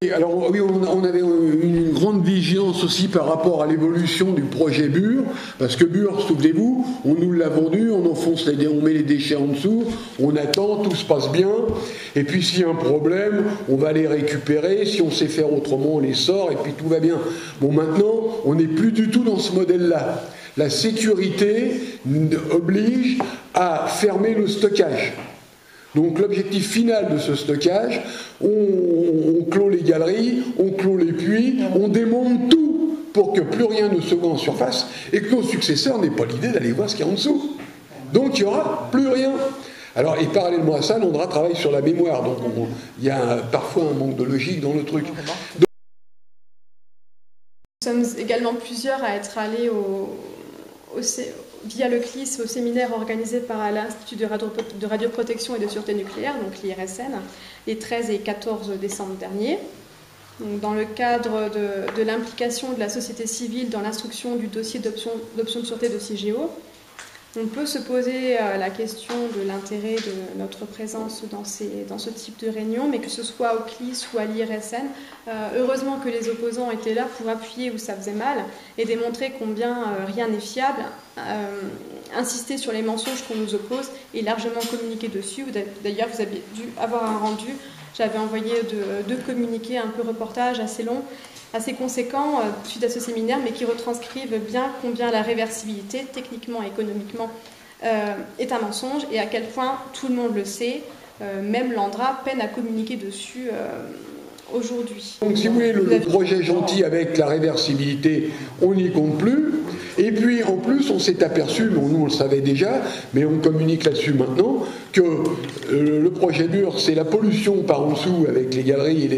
Alors oui, on avait une grande vigilance aussi par rapport à l'évolution du projet Bure, parce que Bure, souvenez-vous, on nous l'a vendu, on met les déchets en dessous, on attend, tout se passe bien, et puis s'il y a un problème, on va les récupérer, si on sait faire autrement, on les sort, et puis tout va bien. Bon, maintenant, on n'est plus du tout dans ce modèle-là. La sécurité oblige à fermer le stockage. Donc l'objectif final de ce stockage, on clôt les galeries, on clôt les puits, on démonte tout pour que plus rien ne se voit en surface et que nos successeurs n'aient pas l'idée d'aller voir ce qu'il y a en dessous. Donc il n'y aura plus rien. Alors, et parallèlement à ça, l'ONDRA travaille sur la mémoire, donc il y a parfois un manque de logique dans le truc. Nous sommes également plusieurs à être allés via le CLIS au séminaire organisé par l'Institut de radioprotection et de sûreté nucléaire, donc l'IRSN, les 13 et 14 décembre dernier. Donc, dans le cadre de l'implication de la société civile dans l'instruction du dossier d'option de sûreté de CIGEO, on peut se poser la question de l'intérêt de notre présence dans ce type de réunion, mais que ce soit au CLIS ou à l'IRSN, heureusement que les opposants étaient là pour appuyer où ça faisait mal et démontrer combien rien n'est fiable, insister sur les mensonges qu'on nous oppose et largement communiquer dessus. D'ailleurs, vous avez dû avoir un rendu. J'avais envoyé deux communiqués, un peu reportage assez long, assez conséquents suite à ce séminaire, mais qui retranscrivent bien combien la réversibilité, techniquement et économiquement, est un mensonge et à quel point tout le monde le sait, même l'ANDRA peine à communiquer dessus aujourd'hui. Donc si vous voulez, le projet gentil avec la réversibilité, on n'y compte plus. Et puis en plus, on s'est aperçu, bon, nous on le savait déjà, mais on communique là-dessus maintenant, que le projet Bure, c'est la pollution par en dessous avec les galeries,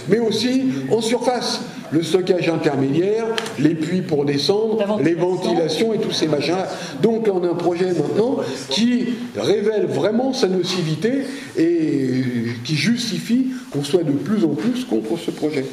mais aussi en surface. Le stockage intermédiaire, les puits pour descendre, les ventilations et tous ces machins. Donc là, on a un projet maintenant qui révèle vraiment sa nocivité et qui justifie qu'on soit de plus en plus contre ce projet.